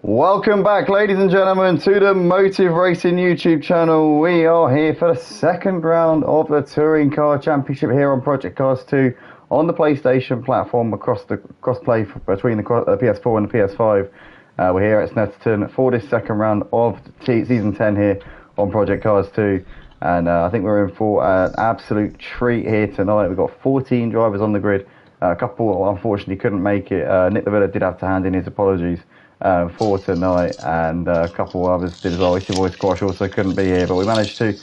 Welcome back, ladies and gentlemen, to the Motive Racing YouTube channel. We are here for the second round of the Touring Car Championship here on Project Cars 2 on the PlayStation platform across the cross-play between the PS4 and the PS5. We're here at Snetterton for this second round of Season 10 here on Project Cars 2. And I think we're in for an absolute treat here tonight. We've got 14 drivers on the grid. A couple, unfortunately, couldn't make it. Nick Lavilla did have to hand in his apologies for tonight, and a couple others did as well. Issy Boy Squash also couldn't be here, but we managed to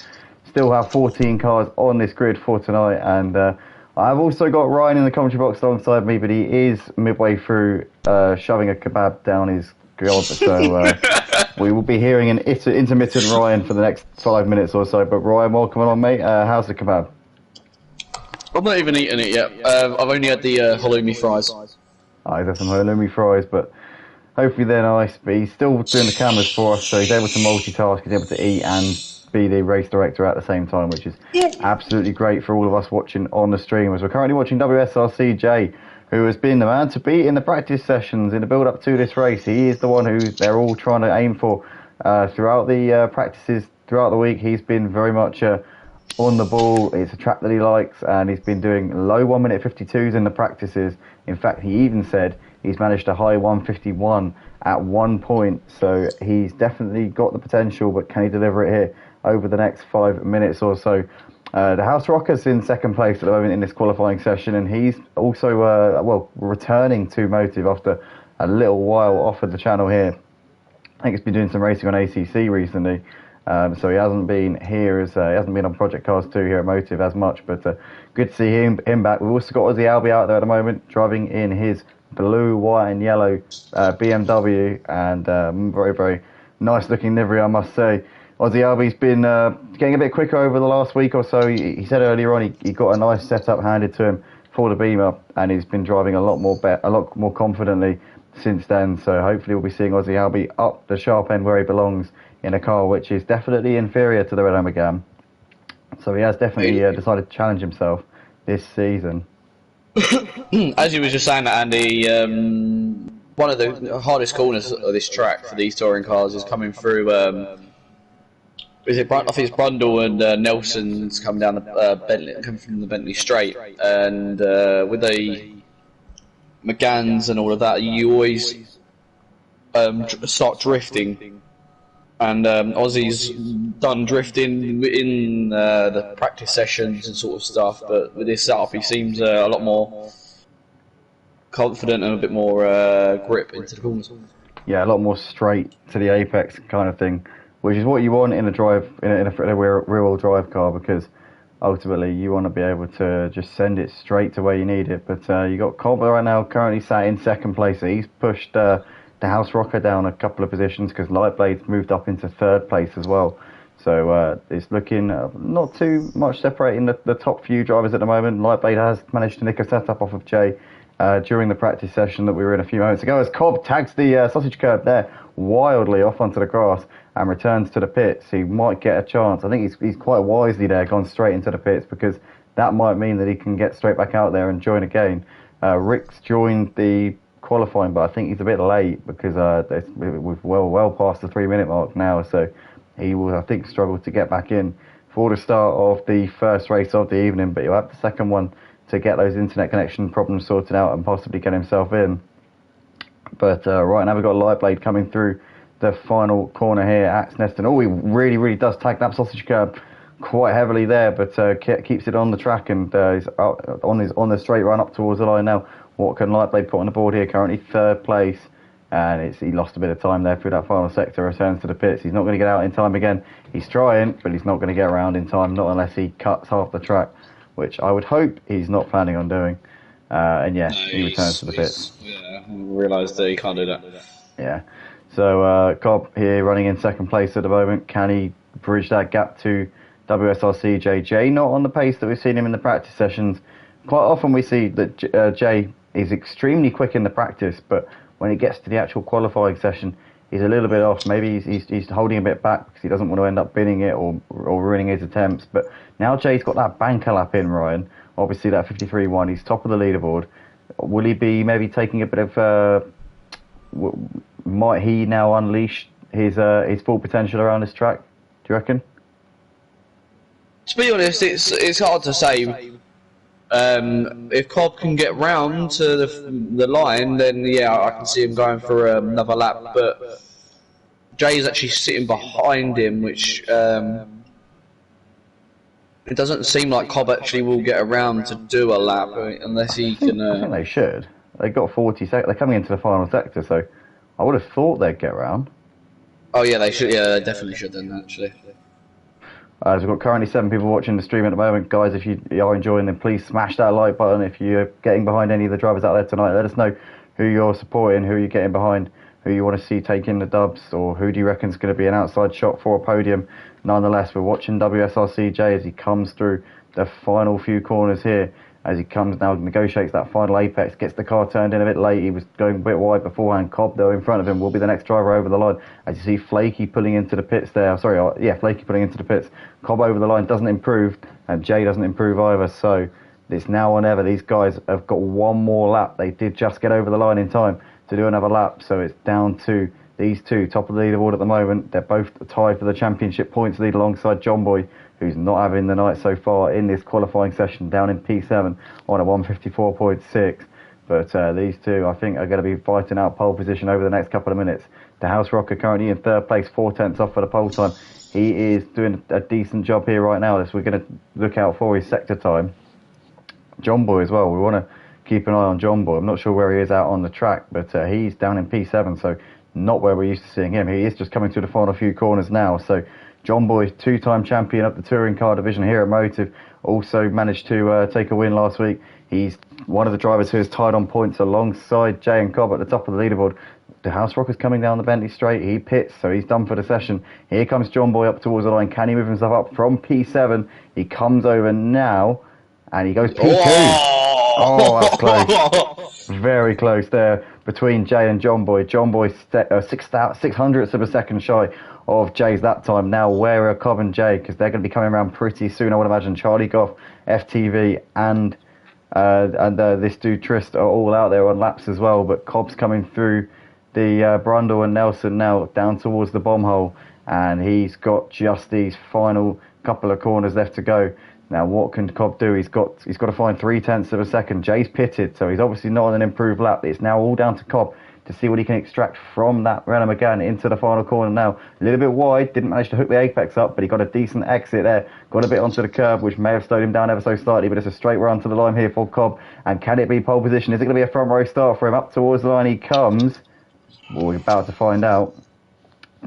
still have 14 cars on this grid for tonight. And I've also got Ryan in the commentary box alongside me, but he is midway through shoving a kebab down his gob, so we will be hearing an intermittent Ryan for the next 5 minutes or so. But Ryan, welcome on, mate. How's the kebab? I'm not even eaten it yet. I've only had the halloumi fries. He's had some halloumi fries, but hopefully they're nice. But he's still doing the cameras for us, so he's able to multitask, he's able to eat and be the race director at the same time, which is absolutely great for all of us watching on the stream. As we're currently watching WSRC who has been the man to beat in the practice sessions in the build-up to this race. He is the one who they're all trying to aim for throughout the practices, throughout the week. He's been very much on the ball. It's a track that he likes, and he's been doing low 1 minute 52s in the practices. In fact, he even said he's managed a high 151 at one point, so he's definitely got the potential, but can he deliver it here over the next 5 minutes or so? The House Rocker's in second place at the moment in this qualifying session, and he's also returning to Motive after a little while off of the channel here. I think he's been doing some racing on ACC recently, so he hasn't been here he hasn't been on Project Cars 2 here at Motive as much, but good to see him back. We've also got Ozzy Albi out there at the moment, driving in his blue, white and yellow BMW, and very, very nice looking livery, I must say. Ozzy Albi's been getting a bit quicker over the last week or so. He said earlier on he got a nice setup handed to him for the Beamer, and he's been driving a lot more confidently since then. So hopefully we'll be seeing Ozzy Albi up the sharp end where he belongs in a car which is definitely inferior to the Renault Megane. So he has definitely decided to challenge himself this season. As you were just saying, Andy, one of the hardest corners of this track for these touring cars is coming through. I think it's Brundle and Nelson's coming down the Bentley, coming from the Bentley Straight, and with the McGanns and all of that, you always start drifting. And Ozzy's done drifting in the practice sessions and sort of stuff, but with this setup, he seems a lot more confident and a bit more grip into the corners. Yeah, a lot more straight to the apex kind of thing, which is what you want in a rear-wheel drive car, because ultimately you want to be able to just send it straight to where you need it. But you got Cobbler right now currently sat in second place. He's pushed the House Rocker down a couple of positions because Lightblade's moved up into third place as well. So it's looking not too much separating the top few drivers at the moment. Lightblade has managed to nick a setup off of Jay during the practice session that we were in a few moments ago, as Cobb tags the sausage curb there wildly off onto the grass and returns to the pits. He might get a chance. I think he's quite wisely there gone straight into the pits, because that might mean that he can get straight back out there and join again. Rick's joined the qualifying, but I think he's a bit late because we've well past the 3 minute mark now, so he will, I think, struggle to get back in for the start of the first race of the evening, but he'll have the second one to get those internet connection problems sorted out and possibly get himself in. But right now we've got Lightblade coming through the final corner here at Snetterton. Oh, he really does tag that sausage curb quite heavily there, but keeps it on the track, and he's on the straight run up towards the line now. What can Lightblade put on the board here? Currently third place, and he lost a bit of time there through that final sector. Returns to the pits. He's not going to get out in time again. He's trying, but he's not going to get around in time, not unless he cuts half the track, which I would hope he's not planning on doing. And yeah, he returns to the pits. Yeah, I realised that he can't do that. Yeah. So Cobb here running in second place at the moment. Can he bridge that gap to WSRC JJ? Not on the pace that we've seen him in the practice sessions. Quite often we see that Jay is extremely quick in the practice, but when it gets to the actual qualifying session, he's a little bit off. Maybe he's holding a bit back because he doesn't want to end up binning it or ruining his attempts. But now Jay's got that banker lap in, Ryan. Obviously that 53.1, he's top of the leaderboard. Will he be maybe taking a bit of might he now unleash his full potential around this track? Do you reckon? To be honest, it's hard to say. If Cobb can get round to the line, then yeah, I can see him going for another lap. But Jay's actually sitting behind him, which it doesn't seem like Cobb actually will get around to do a lap unless he can. I think they should. They got 40 seconds. They're coming into the final sector, so I would have thought they'd get around. Oh yeah, they should. Yeah, they definitely should then. Actually. As we've got currently 7 people watching the stream at the moment. Guys, if you are enjoying them, please smash that like button. If you're getting behind any of the drivers out there tonight, let us know who you're supporting, who you're getting behind, who you want to see taking the dubs, or who do you reckon is going to be an outside shot for a podium. Nonetheless, we're watching WSRCJ as he comes through the final few corners here. As he comes now, negotiates that final apex, gets the car turned in a bit late. He was going a bit wide beforehand. Cobb, though, in front of him, will be the next driver over the line. As you see Flaky pulling into the pits there. Flaky pulling into the pits. Cobb over the line doesn't improve, and Jay doesn't improve either. So it's now or never. These guys have got one more lap. They did just get over the line in time to do another lap. So it's down to these two, top of the leaderboard at the moment. They're both tied for the championship points lead alongside John Boy, who's not having the night so far in this qualifying session, down in P7 on a 154.6. But these two, I think, are going to be fighting out pole position over the next couple of minutes. The House Rocker currently in third place, 4/10 off for the pole time. He is doing a decent job here right now. As we're going to look out for his sector time. John Boy as well. We want to keep an eye on John Boy. I'm not sure where he is out on the track, but he's down in P7, so not where we're used to seeing him. He is just coming through the final few corners now. So John Boy, 2-time champion of the touring car division here at Motive, also managed to take a win last week. He's one of the drivers who is tied on points alongside Jay and Cobb at the top of the leaderboard. The House Rocker's coming down the Bentley straight. He pits, so he's done for the session. Here comes John Boy up towards the line. Can he move himself up from P7? He comes over now, and he goes P2. Oh, that's close. Very close there between Jay and John Boy. John Boy 600ths of a second shy of Jay's that time. Now where are Cobb and Jay? Because they're going to be coming around pretty soon, I would imagine. Charlie Goff, FTV, and this dude Trist are all out there on laps as well. But Cobb's coming through the Brundle and Nelson now down towards the bomb hole. And he's got just these final couple of corners left to go. Now, what can Cobb do? He's got to find 0.3 of a second. Jay's pitted, so he's obviously not on an improved lap. It's now all down to Cobb to see what he can extract from that Renault Megane into the final corner now. A little bit wide, didn't manage to hook the apex up, but he got a decent exit there. Got a bit onto the curb, which may have slowed him down ever so slightly, but it's a straight run to the line here for Cobb. And can it be pole position? Is it going to be a front row start for him? Up towards the line he comes. Well, we're about to find out.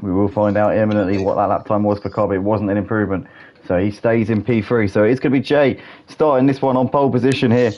We will find out imminently what that lap time was for Cobb. It wasn't an improvement. So he stays in P3. So it's going to be Jay starting this one on pole position here.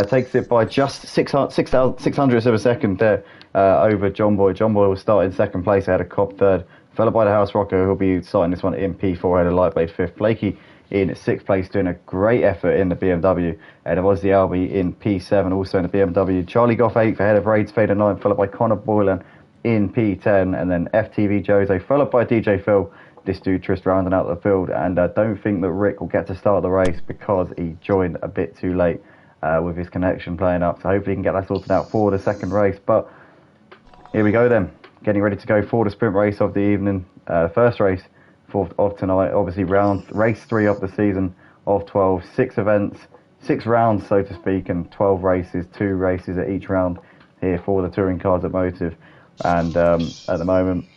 Takes it by just 600ths of a second there over John Boy. John Boy will start in second place ahead of Cobb third, followed by the House Rocker, who'll be starting this one in P4 ahead of Lightblade fifth. Blakey in sixth place, doing a great effort in the BMW ahead of Ozzy Albie in P7, also in the BMW. Charlie Goff eighth ahead of Raids Fader 9, followed by Connor Boylan in P10, and then FTV Jose, followed by DJ Phil. This dude Trist rounding out the field, and I don't think that Rick will get to start the race because he joined a bit too late with his connection playing up. So hopefully he can get that sorted out for the second race. But here we go then, getting ready to go for the sprint race of the evening, first race of tonight. Obviously race 3 of the season of 12, 6 events, 6 rounds so to speak, and 12 races, 2 races at each round here for the touring cars at Motive. And at the moment,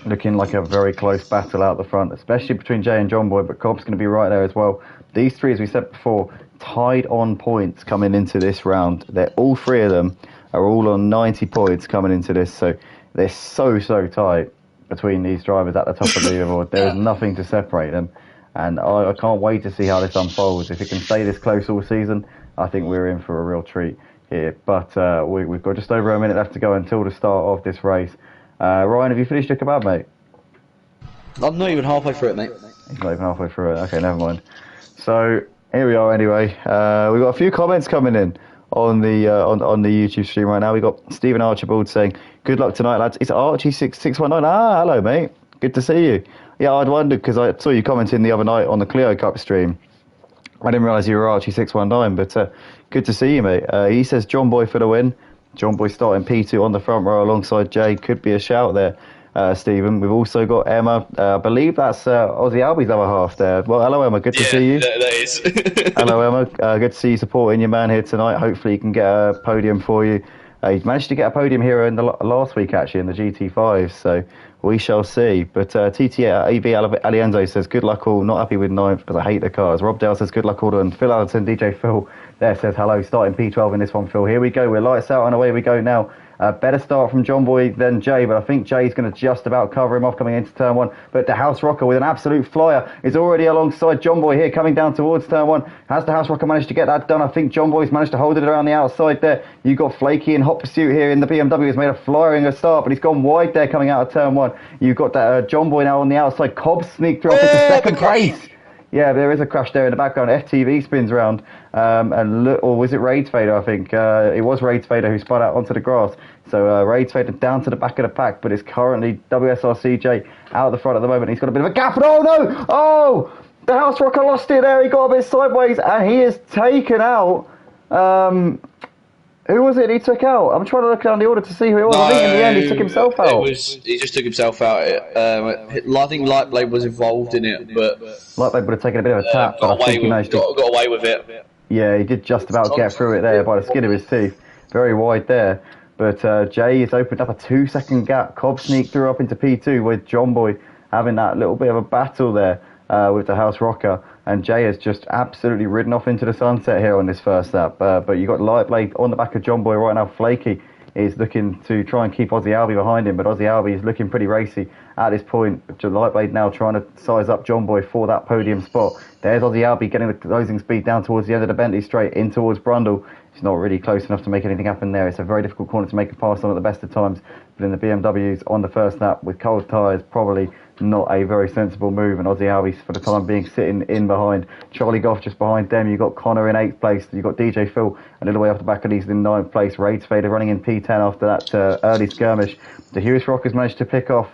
looking like a very close battle out the front, especially between Jay and John Boy, but Cobb's going to be right there as well. These three, as we said before, tied on points coming into this round. All three of them are all on 90 points coming into this, so they're so tight between these drivers at the top of the leaderboard. There is nothing to separate them, and I can't wait to see how this unfolds. If it can stay this close all season, I think we're in for a real treat here. But we've got just over a minute left to go until the start of this race. Ryan, have you finished your kebab, mate? I'm not even halfway through it, mate. He's not even halfway through it. Okay, never mind. So here we are. Anyway, we've got a few comments coming in on the YouTube stream right now. We got Stephen Archibald saying, "Good luck tonight, lads." It's Archie6619. Ah, hello, mate. Good to see you. Yeah, I'd wondered because I saw you commenting the other night on the Clio Cup stream. I didn't realise you were Archie619, but good to see you, mate. He says John Boy for the win. John Boy starting P2 on the front row alongside Jay could be a shout there, Stephen. We've also got Emma. I believe that's Aussie Albie's other half there. Well, hello, Emma. Good to see you. That is. Hello, Emma. Good to see you supporting your man here tonight. Hopefully, he can get a podium for you. He managed to get a podium here in the last week, actually, in the GT5. So we shall see. But TT Alienzo says, good luck all. Not happy with ninth because I hate the cars. Rob Dale says, good luck all. And Phil Allenton, DJ Phil, there says, hello, starting P12 in this one, Phil. Here we go. We're lights out and away we go now. Better start from John Boy than Jay, but I think Jay's going to just about cover him off coming into turn one. But the House Rocker with an absolute flyer is already alongside John Boy here, coming down towards turn one. Has the House Rocker managed to get that done? I think John Boy's managed to hold it around the outside there. You've got Flaky in hot pursuit here in the BMW. He's made a flying start, but he's gone wide there coming out of turn one. You've got that John Boy now on the outside. Cobb sneaked through up into second place. Yeah, there is a crash there in the background. FTV spins round. Or was it Raids Fader, I think? It was Raids Fader who spun out onto the grass. So Raids Fader down to the back of the pack, but it's currently WSRCJ out the front at the moment. He's got a bit of a gap. Oh, no! Oh! The House Rocker lost it there. He got a bit sideways, and he is taken out. Who was it he took out? I'm trying to look down the order to see who it was. I think in the end he took himself out. He just took himself out. I think Lightblade was involved in it, but Lightblade would have taken a bit of a tap, but I think he managed to got away with it. Yeah, he did just about get through it there by the skin of his teeth. Very wide there. But Jay has opened up a 2-second gap. Cobb sneaked through up into P2 with John Boy having that little bit of a battle there with the House Rocker. And Jay has just absolutely ridden off into the sunset here on this first lap. But you got Lightblade on the back of John Boy right now. Flaky is looking to try and keep Aussie Albie behind him, but Aussie Albie is looking pretty racy at this point. Lightblade now trying to size up John Boy for that podium spot. There's Aussie Albie getting the closing speed down towards the end of the Bentley straight in towards Brundle. It's not really close enough to make anything happen there. It's a very difficult corner to make a pass on at the best of times. But in the BMWs on the first lap with cold tyres, probably not a very sensible move. And Aussie Albie, for the time being, sitting in behind. Charlie Goff just behind them. You've got Connor in 8th place. You've got DJ Phil a little way off the back of these in 9th place. Raids Fader running in P10 after that early skirmish. The Hughes Rockers managed to pick off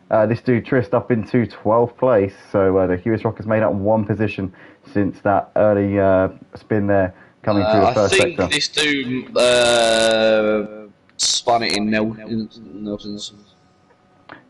this dude Trist up into 12th place. So the Hughes Rockers made up one position since that early spin there coming through the first sector. I think this dude spun it in Nelson's.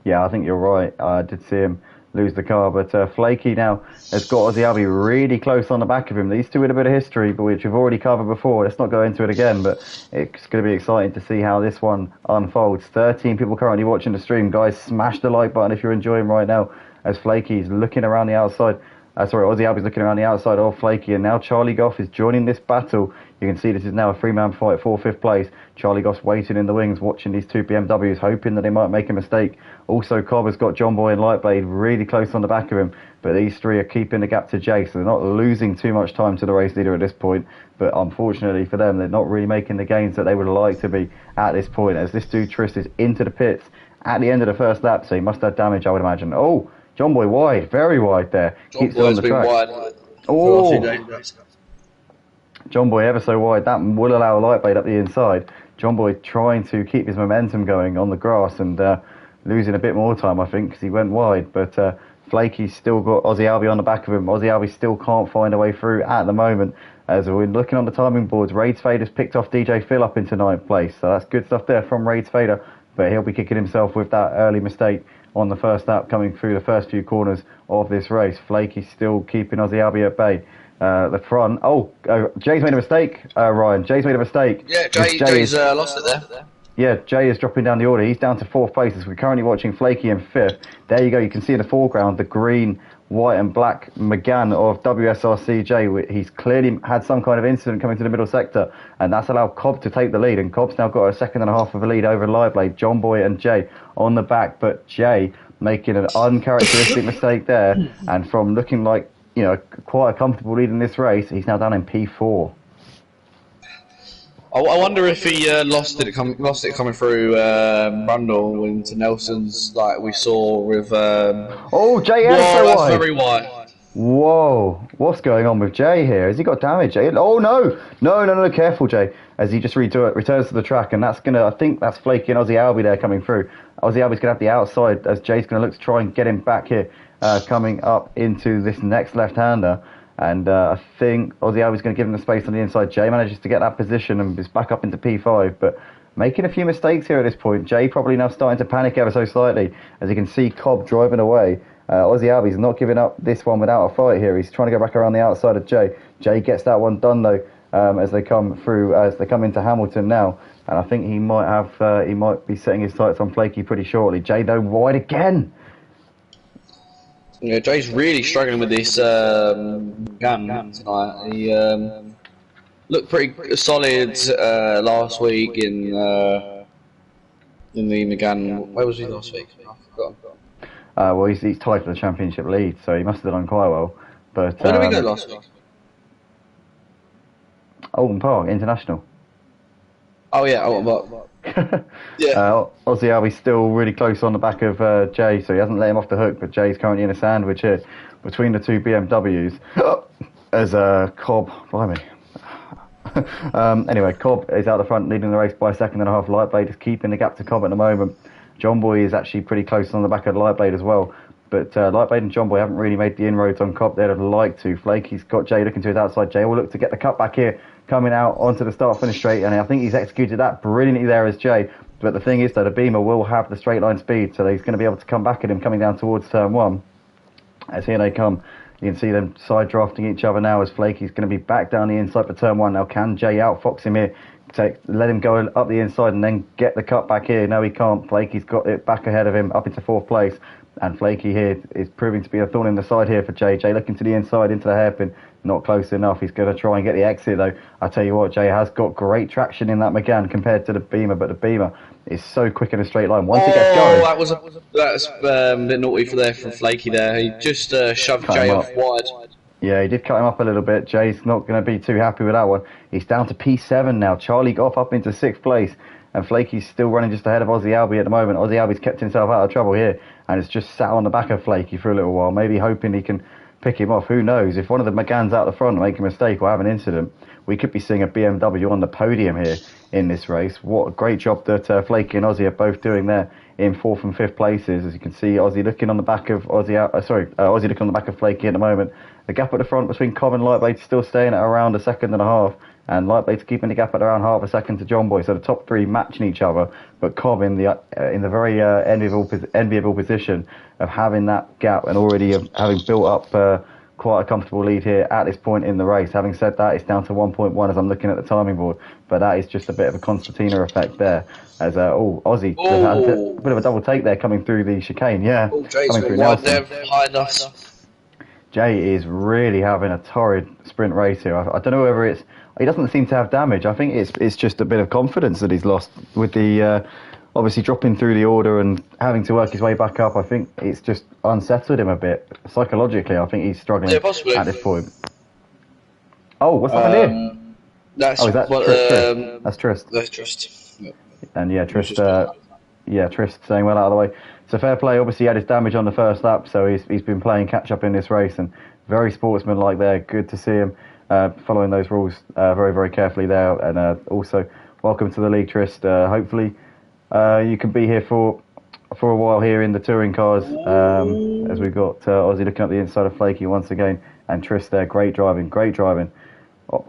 Yeah, I think you're right. I did see him lose the car, but Flaky now has got Aussie Albie really close on the back of him. These two had a bit of history, but which we've already covered before. Let's not go into it again, but it's going to be exciting to see how this one unfolds. 13 people currently watching the stream. Guys, smash the like button if you're enjoying right now, as Flaky's looking around the outside. Aussie Albie's looking around the outside of Flaky, and now Charlie Goff is joining this battle. You can see this is now a 3-man fight for 5th place. Charlie Goff's waiting in the wings, watching these two BMWs, hoping that they might make a mistake. Also, Cobb has got John Boy and Lightblade really close on the back of him, but these three are keeping the gap to Jay, so they're not losing too much time to the race leader at this point. But unfortunately for them, they're not really making the gains that they would like to be at this point, as this dude Trist is into the pits at the end of the first lap, so he must have damage, I would imagine. Oh! John Boy wide, very wide there. Keeps it on the track. Oh, John Boy ever so wide. That will allow Lightblade up the inside. John Boy trying to keep his momentum going on the grass and losing a bit more time, I think, because he went wide. But Flaky's still got Aussie Albie on the back of him. Aussie Albie still can't find a way through at the moment. As we're looking on the timing boards, Raids Fader's picked off DJ Phil up into 9th place. So that's good stuff there from Raids Fader. But he'll be kicking himself with that early mistake on the first lap coming through the first few corners of this race. Flaky's still keeping Aussie Albie at bay. The front. Jay's made a mistake, Ryan. Jay's made a mistake. Yeah, Jay's lost it there. Yeah, Jay is dropping down the order. He's down to 4th place as we're currently watching Flaky in 5th. There you go. You can see in the foreground the green, white and black McGann of WSRCJ. He's clearly had some kind of incident coming to the middle sector, and that's allowed Cobb to take the lead. And Cobb's now got a second and a half of a lead over Lightblade, John Boy and Jay on the back. But Jay making an uncharacteristic mistake there, and from looking like, you know, quite a comfortable lead in this race, he's now down in P4. I wonder if he lost it coming through Brundle into Nelson's, like we saw with. Jay that's very wide. Whoa, what's going on with Jay here? Has he got damage? Jay? Oh no! Careful, Jay. As he just returns to the track, and that's I think that's Flaky and Aussie Albie there coming through. Aussie Albie's gonna have the outside as Jay's gonna look to try and get him back here, coming up into this next left-hander. And I think Aussie Albie's going to give him the space on the inside. Jay manages to get that position and is back up into P5, but making a few mistakes here at this point. Jay probably now starting to panic ever so slightly as you can see Cobb driving away. Aussie Albie's not giving up this one without a fight here. He's trying to go back around the outside of Jay. Jay gets that one done though as they come into Hamilton now. And I think he might be setting his sights on Flaky pretty shortly. Jay though wide again. Yeah, Jay's really struggling with this gun tonight. He looked pretty solid last week in the McGann. Where was he last week? I forgot. Well, he's tied for the championship lead, so he must have done quite well. But where did we go last week? Oldham Park International. Oh yeah, Oldham Park. Yeah. Aussie Albie's still really close on the back of Jay, so he hasn't let him off the hook. But Jay's currently in a sandwich here between the two BMWs. As Cobb, blimey. Anyway, Cobb is out the front, leading the race by a second and a half. Lightblade is keeping the gap to Cobb at the moment. John Boy is actually pretty close on the back of Lightblade as well. But Lightblade and John Boy haven't really made the inroads on Cobb they'd have liked to. Flaky's got Jay looking to his outside. Jay will look to get the cut back here, coming out onto the start-finish straight, and I think he's executed that brilliantly there as Jay. But the thing is, though, the Beamer will have the straight line speed, so he's going to be able to come back at him coming down towards turn one. As here they come, you can see them side drafting each other now as Flaky's going to be back down the inside for turn one. Now, can Jay outfox him here? Let him go up the inside and then get the cut back here. No, he can't. Flaky's got it back ahead of him up into fourth place. And Flaky here is proving to be a thorn in the side here for Jay. Jay looking to the inside into the hairpin. Not close enough. He's going to try and get the exit though. I tell you what, Jay has got great traction in that McGann compared to the Beamer, but the Beamer is so quick in a straight line. Once it gets going. That's a bit naughty from Flaky there. He just shoved Jay off wide. Yeah, he did cut him up a little bit. Jay's not going to be too happy with that one. He's down to P7 now. Charlie Goff up into 6th place. And Flaky's still running just ahead of Aussie Albie at the moment. Aussie Albie's kept himself out of trouble here. And it's just sat on the back of Flaky for a little while. Maybe hoping he can pick him off. Who knows? If one of the McGanns out the front make a mistake or have an incident, we could be seeing a BMW on the podium here in this race. What a great job that Flaky and Aussie are both doing there in 4th and 5th places. As you can see, Aussie looking on the back of Aussie looking on the back of Flaky at the moment. The gap at the front between Cobb and Lightblade still staying at around a second and a half, and Lightblade's keeping the gap at around half a second to John Boy. So the top three matching each other, but Cobb in the very enviable position of having that gap and already having built up quite a comfortable lead here at this point in the race. Having said that, it's down to 1.1 as I'm looking at the timing board, but that is just a bit of a concertina effect there. As Aussie had a bit of a double take there coming through the chicane. Yeah, coming through Nelson. Behind us. Jay is really having a torrid sprint race here. I don't know whether he doesn't seem to have damage. I think it's just a bit of confidence that he's lost with the obviously dropping through the order and having to work his way back up. I think it's just unsettled him a bit psychologically. I think he's struggling at this point. Oh, what's happened here? That's Trist. That's Trist. That's Trist. Yeah. And Trist staying well out of the way. So fair play. Obviously, he had his damage on the first lap, so he's been playing catch up in this race, and very sportsmanlike there. Good to see him following those rules very, very carefully there. And also, welcome to the league, Trist. Hopefully, you can be here for a while here in the touring cars. As we've got Aussie looking at the inside of Flaky once again, and Trist there. Great driving.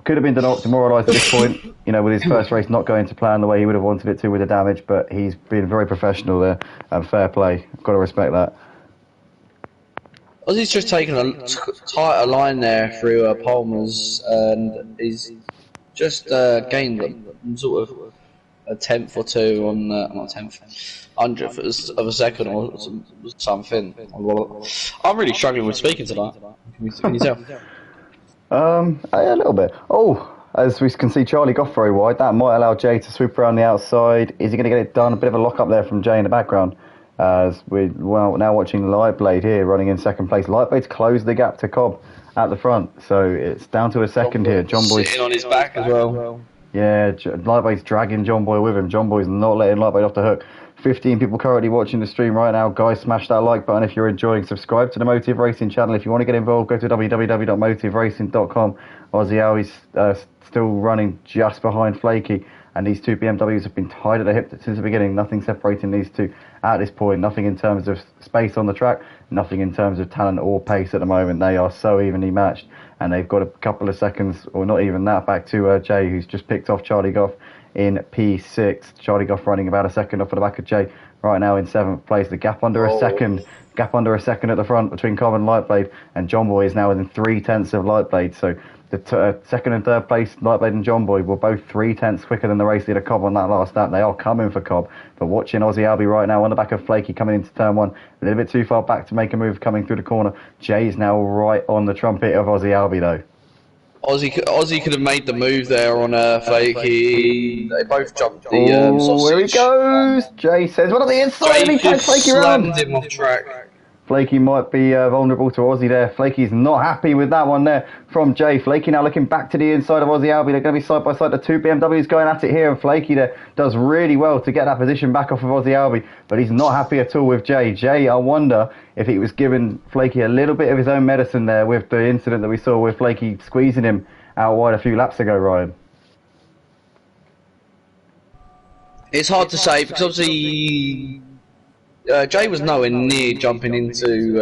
Could have been demoralised at this point, with his first race not going to plan the way he would have wanted it to with the damage, but he's been very professional there, and fair play. Got to respect that. Ozzy's just taken a tighter line there through Palmer's, and he's just gained sort of a tenth or two on, not tenth, hundredth of a second or something. I'm really struggling with speaking tonight. Can you tell? A little bit. As we can see, Charlie Goff very wide. That might allow Jay to swoop around the outside. Is he going to get it done? A bit of a lock up there from Jay in the background. As we're now watching Lightblade here running in second place. Lightblade's closed the gap to Cobb at the front, so it's down to a second here. John Boy's sitting on his back as well. Yeah, Lightblade's dragging John Boy with him. John Boy's not letting Lightblade off the hook. 15 people currently watching the stream right now. Guys, smash that like button if you're enjoying. Subscribe to the Motive Racing channel. If you want to get involved, go to www.motiveracing.com. Aussie Albie's still running just behind Flaky, and these two BMWs have been tied at the hip since the beginning. Nothing separating these two at this point. Nothing in terms of space on the track. Nothing in terms of talent or pace at the moment. They are so evenly matched, and they've got a couple of seconds, or not even that, back to Jay, who's just picked off Charlie Goff in P6. Charlie Goff running about a second off of the back of Jay. Right now in 7th place. The gap under a second. Gap under a second at the front between Cobb and Lightblade. And John Boy is now within 3/10 of Lightblade. So the second and third place, Lightblade and John Boy, were both 3/10 quicker than the race leader Cobb on that last lap. They are coming for Cobb. But watching Aussie Albie right now on the back of Flaky coming into turn 1. A little bit too far back to make a move coming through the corner. Jay is now right on the trumpet of Aussie Albie though. Aussie could have made the move there on Flaky. They both jumped the sausage. Here he goes. Jay says, "What on the inside?" And he takes Flaky around. Slammed him off track. Flaky might be vulnerable to Aussie there. Flaky's not happy with that one there from Jay. Flaky now looking back to the inside of Aussie Albie. They're going to be side by side. The two BMWs going at it here, and Flaky there does really well to get that position back off of Aussie Albie, but he's not happy at all with Jay. Jay, I wonder if he was giving Flaky a little bit of his own medicine there with the incident that we saw with Flaky squeezing him out wide a few laps ago, Ryan. It's hard to say because obviously Jay was nowhere near jumping into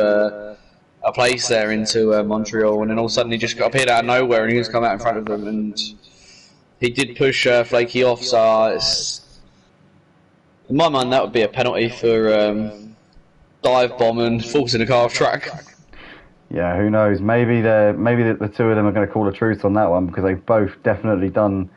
a place there into Montreal, and then all of a sudden he just got appeared out of nowhere and he was come out in front of them, and he did push Flaky off. So in my mind, that would be a penalty for dive bomb and forcing the car off track. Yeah, who knows? Maybe the two of them are going to call a truce on that one because they've both definitely done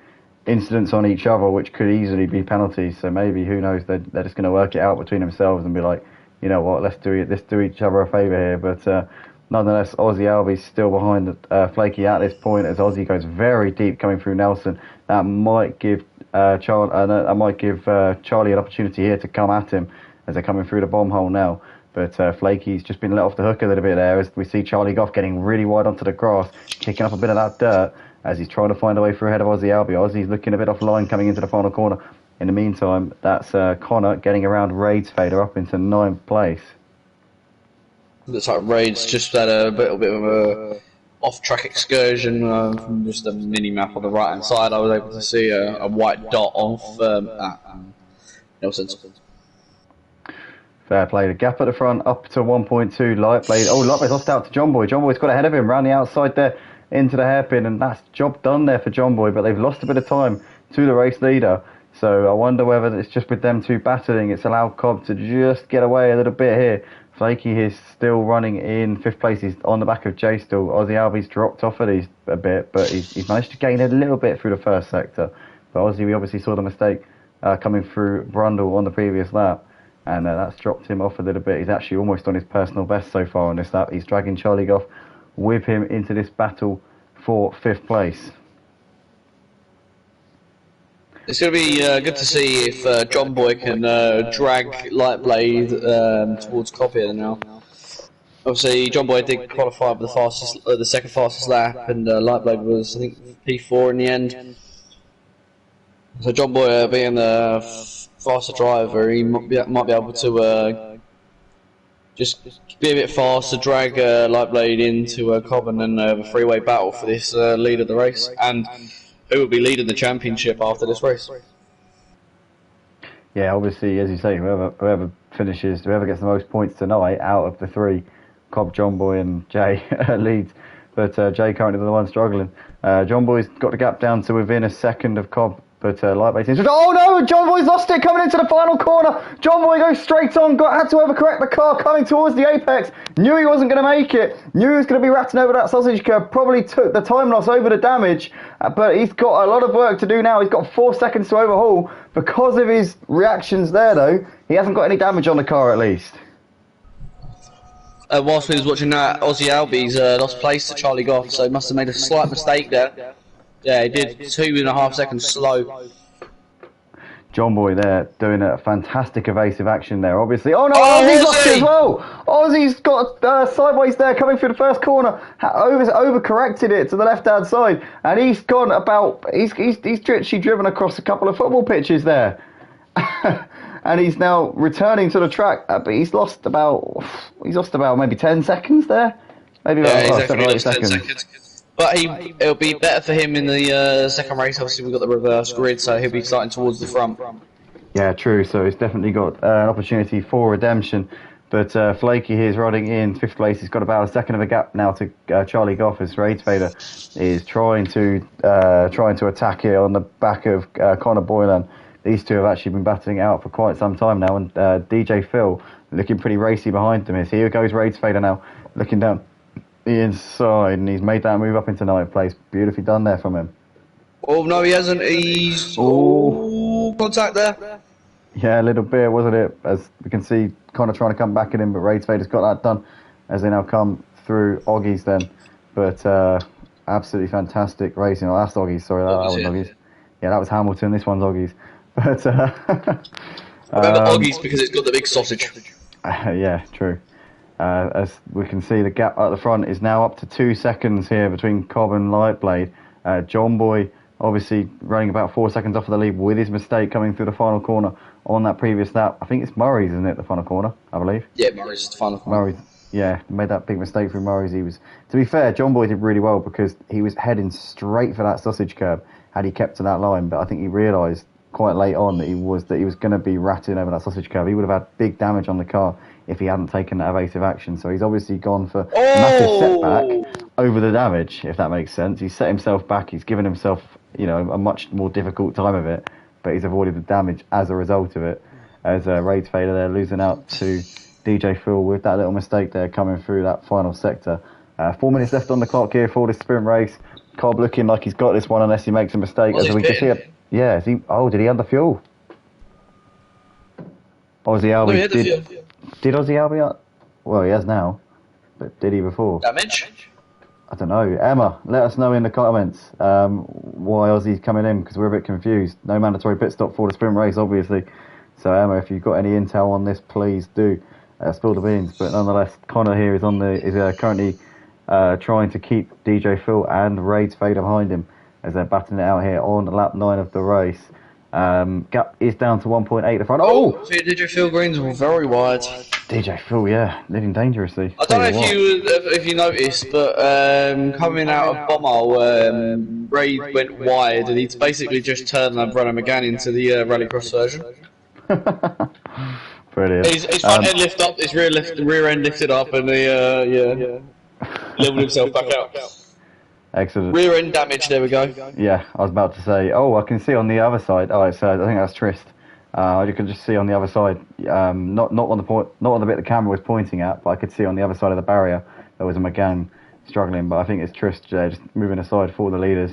incidents on each other which could easily be penalties. So maybe, who knows, they're just going to work it out between themselves and be like, you know what, let's do each other a favour here. But nonetheless, Aussie Albie's still behind Flaky at this point as Aussie goes very deep coming through Nelson. That might give Charlie an opportunity here to come at him as they're coming through the bomb hole now. But Flaky's just been let off the hook a little bit there as we see Charlie Goff getting really wide onto the grass, kicking up a bit of that dirt as he's trying to find a way through ahead of Aussie Albie. Aussie's looking a bit offline coming into the final corner. In the meantime, that's Connor getting around Raid's fader up into 9th place. Looks like Raid's just had a little bit of a off-track excursion from just a mini-map on the right-hand side. I was able to see a white dot off at Nelson. Fair play. The gap at the front up to 1.2. Lightblade. Oh, Lightblade's lost out to John Boy. John Boy's got ahead of him round the outside there into the hairpin, and that's job done there for John Boy, but they've lost a bit of time to the race leader. So I wonder whether it's just with them two battling, it's allowed Cobb to just get away a little bit here. Flaky is still running in 5th place. He's on the back of Jay still. Aussie Albie's dropped off of these a bit, but he's managed to gain a little bit through the first sector. But Aussie, we obviously saw the mistake coming through Brundle on the previous lap, and that's dropped him off a little bit. He's actually almost on his personal best so far on this lap. He's dragging Charlie Goff with him into this battle for 5th place. It's going to be good to see if John Boy can drag Lightblade towards Cobb here now. Obviously, John Boy did qualify with the second fastest lap, and Lightblade was, I think, P4 in the end. So John Boy, being the faster driver, he might be able to just be a bit faster, drag Lightblade into Cobb, and then have a three-way battle for this lead of the race. And who will be leading the championship after this race? Yeah, obviously, as you say, whoever gets the most points tonight out of the three, Cobb, John Boy and Jay leads. But Jay currently the one struggling. John Boy's got the gap down to within a second of Cobb. But Lightblade seems... Oh no! John Boy's lost it coming into the final corner. John Boy goes straight on. Had to overcorrect the car coming towards the apex. Knew he wasn't going to make it. Knew he was going to be ratting over that sausage curb. Probably took the time loss over the damage. But he's got a lot of work to do now. He's got 4 seconds to overhaul. Because of his reactions there, though, he hasn't got any damage on the car at least. Whilst we was watching that, Aussie Albie's lost place to Charlie Goff, so he must have made a slight mistake there. Yeah, he did 2.5 seconds slow. John Boy there doing a fantastic evasive action there, obviously. Oh no, Aussie's lost it as well! Aussie's got sideways there coming through the first corner, overcorrected it to the left-hand side, and he's gone about, he's literally driven across a couple of football pitches there. And he's now returning to the track, but he's lost about maybe 10 seconds there? Maybe about 7 or 8 seconds. But it'll be better for him in the second race. Obviously, we've got the reverse grid, so he'll be starting towards the front. Yeah, true. So he's definitely got an opportunity for redemption. But Flaky here is riding in 5th place. He's got about a second of a gap now to Charlie Goff as Raids Vader is trying to attack here on the back of Connor Boylan. These two have actually been battling it out for quite some time now, and DJ Phil looking pretty racy behind them. Here goes Raids Vader now, looking down the inside, and he's made that move up into 9th place. Beautifully done there from him. Oh no, he hasn't. He's contact there. Yeah, a little bit, wasn't it? As we can see, Connor trying to come back at him, but Raids Vader's got that done as they now come through Oggies then. But absolutely fantastic racing. Oh, that's Oggies, sorry, that was Oggies. Yeah, that was Hamilton, this one's Oggies. But remember Oggies because it's got the big sausage. Yeah, true. As we can see, the gap at the front is now up to 2 seconds here between Cobb and Lightblade. John Boy obviously running about 4 seconds off of the lead with his mistake coming through the final corner on that previous lap. I think it's Murray's, isn't it, the final corner, I believe? Yeah, Murray's is the final corner. Murray's, yeah, made that big mistake through Murray's. To be fair, John Boy did really well because he was heading straight for that sausage curb had he kept to that line, but I think he realised quite late on that he was going to be ratting over that sausage curb. He would have had big damage on the car if he hadn't taken that evasive action. So he's obviously gone for a massive setback over the damage, if that makes sense. He's set himself back. He's given himself, a much more difficult time of it, but he's avoided the damage as a result of it. As Raids Vader there losing out to DJ Phil with that little mistake there coming through that final sector. 4 minutes left on the clock here for this sprint race. Cobb looking like he's got this one unless he makes a mistake. As we can see it. Yeah, did he under fuel? Ozzy Albi did Ozzy Albi? Well, he has now, but did he before? Damage? I don't know. Emma, let us know in the comments why Ozzy's coming in, because we're a bit confused. No mandatory pit stop for the sprint race, obviously. So Emma, if you've got any intel on this, please do spill the beans. But nonetheless, Connor here is currently trying to keep DJ Phil and Raids Vader behind him as they're battling it out here on lap 9 of the race. Gap is down to 1.8 at the front. Oh! DJ Phil Green's very wide. DJ Phil, yeah, living dangerously. I don't know if you noticed, but coming out of Bommel, Ray went wide and he's basically just turned and run him again into the rallycross version. Brilliant. His front end lift up, his rear end lifted up, and he leveled himself back out. Excellent. Rear end damage, there we go. Yeah, I was about to say, I can see on the other side. Oh, it's, I think that's Trist. You can just see on the other side, not on the bit the camera was pointing at, but I could see on the other side of the barrier there was a McGann struggling, but I think it's Trist just moving aside for the leaders.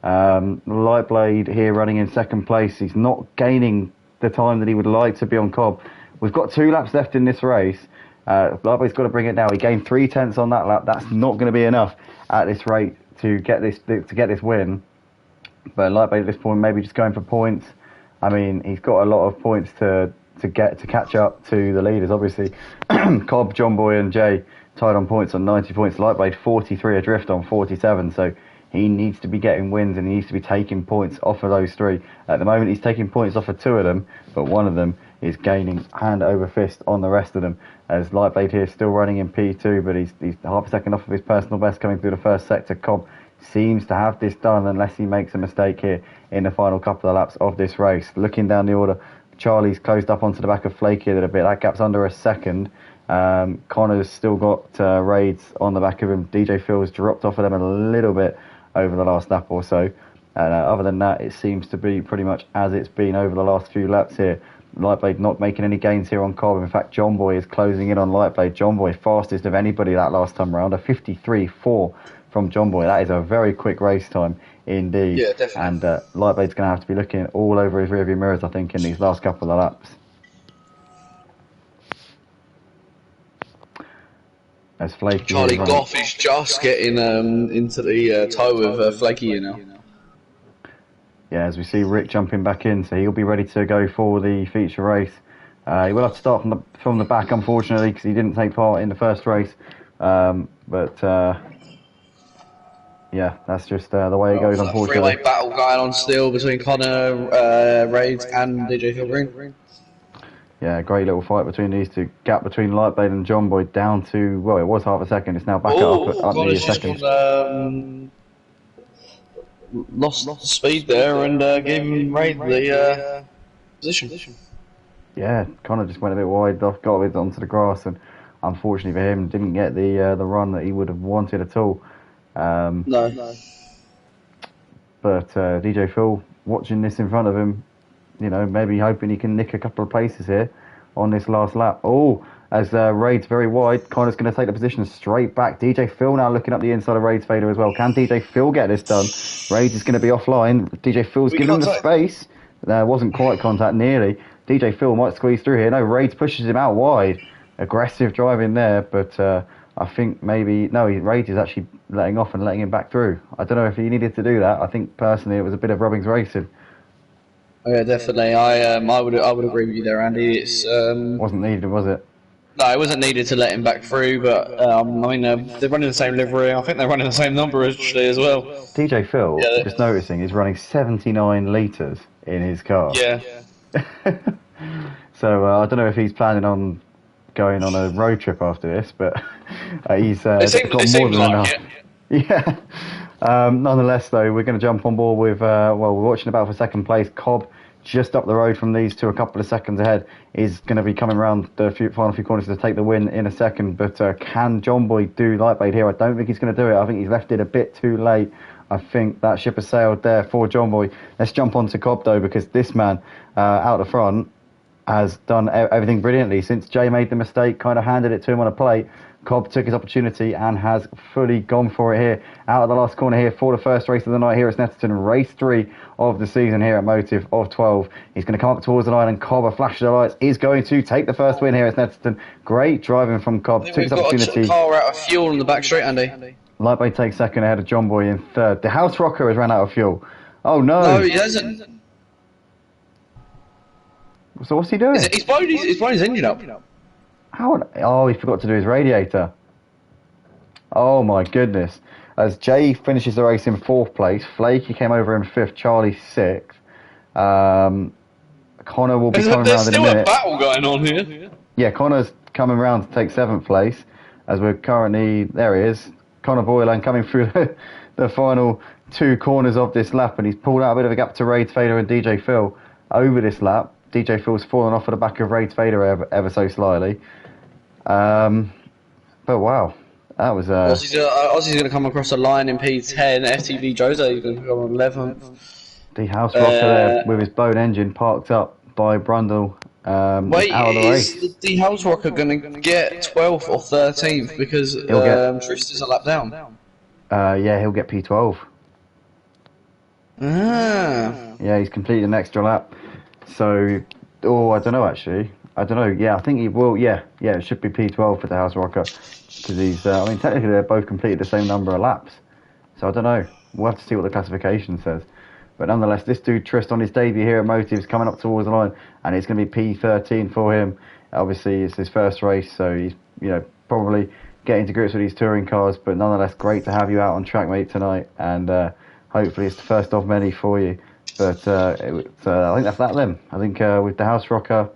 Lightblade here running in second place. He's not gaining the time that he would like to be on Cobb. We've got 2 laps left in this race. Lightblade's got to bring it now. He gained 3/10 on that lap. That's not going to be enough at this rate to get this win. But Lightblade at this point maybe just going for points. I mean, he's got a lot of points to catch up to the leaders. Obviously, Cobb, John Boy, and Jay tied on points on 90 points. Lightblade 43 adrift on 47. So he needs to be getting wins and he needs to be taking points off of those 3. At the moment, he's taking points off of 2 of them, but one of them is gaining hand over fist on the rest of them. As Lightblade here is still running in P2, but he's half a second off of his personal best coming through the first sector. Cobb seems to have this done unless he makes a mistake here in the final couple of laps of this race. Looking down the order, Charlie's closed up onto the back of Flakey a little bit. That gap's under a second. Connor's still got Raids on the back of him. DJ Phil's dropped off of them a little bit over the last lap or so. And other than that, it seems to be pretty much as it's been over the last few laps here. Lightblade not making any gains here on Cobb. In fact, John Boy is closing in on Lightblade. John Boy fastest of anybody that last time round. A 53.4 from John Boy. That is a very quick race time indeed. Yeah, definitely. And Lightblade's going to have to be looking all over his rearview mirrors, I think, in these last couple of laps. As Flakey Charlie Goff is just getting into the toe of Flakey here now. Yeah, as we see Rick jumping back in, so he'll be ready to go for the feature race. He will have to start from the back, unfortunately, because he didn't take part in the first race. Yeah, that's just the way it goes, unfortunately. Three-way battle going on still between Connor, Raids, and DJ Phil Green. Yeah, great little fight between these two. Gap between Lightblade and John Boy down to, well, it was half a second. It's now back up nearly a second. Lost speed there and gave him Raid the position. Yeah, Connor just went a bit wide, got a bit onto the grass, and unfortunately for him, didn't get the run that he would have wanted at all. Um, No. but DJ Phil, watching this in front of him, maybe hoping he can nick a couple of places here on this last lap. Oh, as Raid's very wide, Connor's going to take the position straight back. DJ Phil now looking up the inside of Raid's fader as well. Can DJ Phil get this done? Raid is going to be offline. DJ Phil's giving him the space. There wasn't quite contact nearly. DJ Phil might squeeze through here. No, Raid pushes him out wide. Aggressive driving there, but I think maybe... No, Raid is actually letting off and letting him back through. I don't know if he needed to do that. I think personally it was a bit of rubbings racing. Oh, yeah, definitely. I would agree with you there, Andy. It's Wasn't needed, was it? No, it wasn't needed to let him back through, but I mean they're running the same livery. I think they're running the same number actually as well. DJ Phil, just noticing, is running 79 litres in his car. Yeah. So I don't know if he's planning on going on a road trip after this, but he's got more than enough. Yeah. Nonetheless, though, we're going to jump on board with, we're watching about for second place. Cobb, just up the road from these two, a couple of seconds ahead, is going to be coming around the final few corners to take the win in a second. But can John Boy do Lightblade here? I don't think he's going to do it. I think he's left it a bit too late. I think that ship has sailed there for John Boy. Let's jump on to Cobb, though, because this man out the front has done everything brilliantly. Since Jay made the mistake, kind of handed it to him on a plate, Cobb took his opportunity and has fully gone for it here. Out of the last corner here for the first race of the night here at Snetterton. Race 3 of the season here at Motive of 12. He's going to come up towards the line and Cobb, a flash of the lights, is going to take the first win here at Snetterton. Great driving from Cobb. Took his opportunity. We've got a car out of fuel in the back straight, Andy. Lightblade takes second ahead of John Boy in third. The House Rocker has ran out of fuel. Oh no! No, he hasn't. So what's he doing? He's blown his engine up. How? Oh, he forgot to do his radiator. Oh my goodness. As Jay finishes the race in 4th place, Flaky came over in 5th, Charlie 6th. Connor will be coming around in a minute. There's still a battle going on here. Yeah, Connor's coming around to take 7th place, as we're currently... There he is. Connor Boylan coming through the final 2 corners of this lap, and he's pulled out a bit of a gap to Raid Fader and DJ Phil over this lap. DJ Phil's fallen off at the back of Raid Fader ever so slightly. But wow. That was Ozzy's going to come across the line in P10. FTV Jose going to go on 11th. The House Rocker there with his blown engine parked up by Brundle wait, out of the race. Is the House Rocker going to get 12th or 13th because Tristan's a lap down? Yeah, he'll get P12. Ah. Yeah, he's completed an extra lap. So, I don't know actually. I don't know. Yeah, I think he will. Yeah, it should be P12 for the House Rocker. Because he's, I mean, technically they're both completed the same number of laps. So I don't know. We'll have to see what the classification says. But nonetheless, this dude, Tristan, on his debut here at Motives, coming up towards the line, and it's going to be P13 for him. Obviously, it's his first race, so he's, probably getting to grips with these touring cars. But nonetheless, great to have you out on track, mate, tonight. And hopefully it's the first of many for you. But I think that's that then. I think with the House Rocker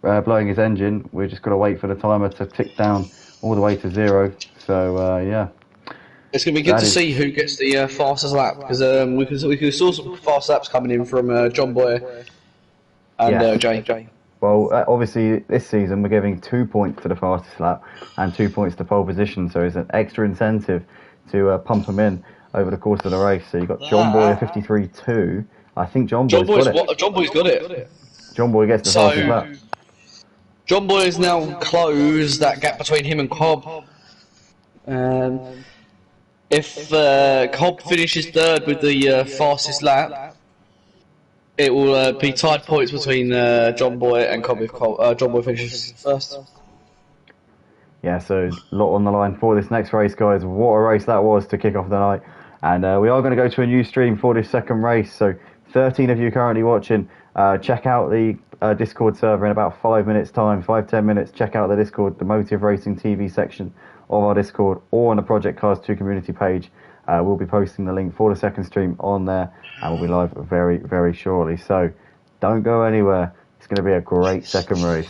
blowing his engine, we're just going to wait for the timer to tick down all the way to 0. So yeah, it's going to be good to see who gets the fastest lap, because we saw some fast laps coming in from John Boy and Jay. Well, obviously this season we're giving 2 points to the fastest lap and 2 points to pole position, so it's an extra incentive to pump them in over the course of the race. So you've got John Boy 53.2. I think John Boy's got it. John Boy's got it. John Boy gets the fastest lap. John Boy has now closed that gap between him and Cobb. If Cobb finishes 3rd with the fastest lap, it will be tied points between John Boy and Cobb if John Boy finishes 1st. Yeah, so a lot on the line for this next race, guys. What a race that was to kick off the night. And we are going to go to a new stream for this second race. So 13 of you currently watching, check out the Discord server in about 5 minutes time, 5-10 minutes. Check out the Discord, the Motive Racing TV section of our Discord, or on the Project Cars 2 community page. We'll be posting the link for the second stream on there, and we'll be live very, very shortly. So don't go anywhere. It's going to be a great second race.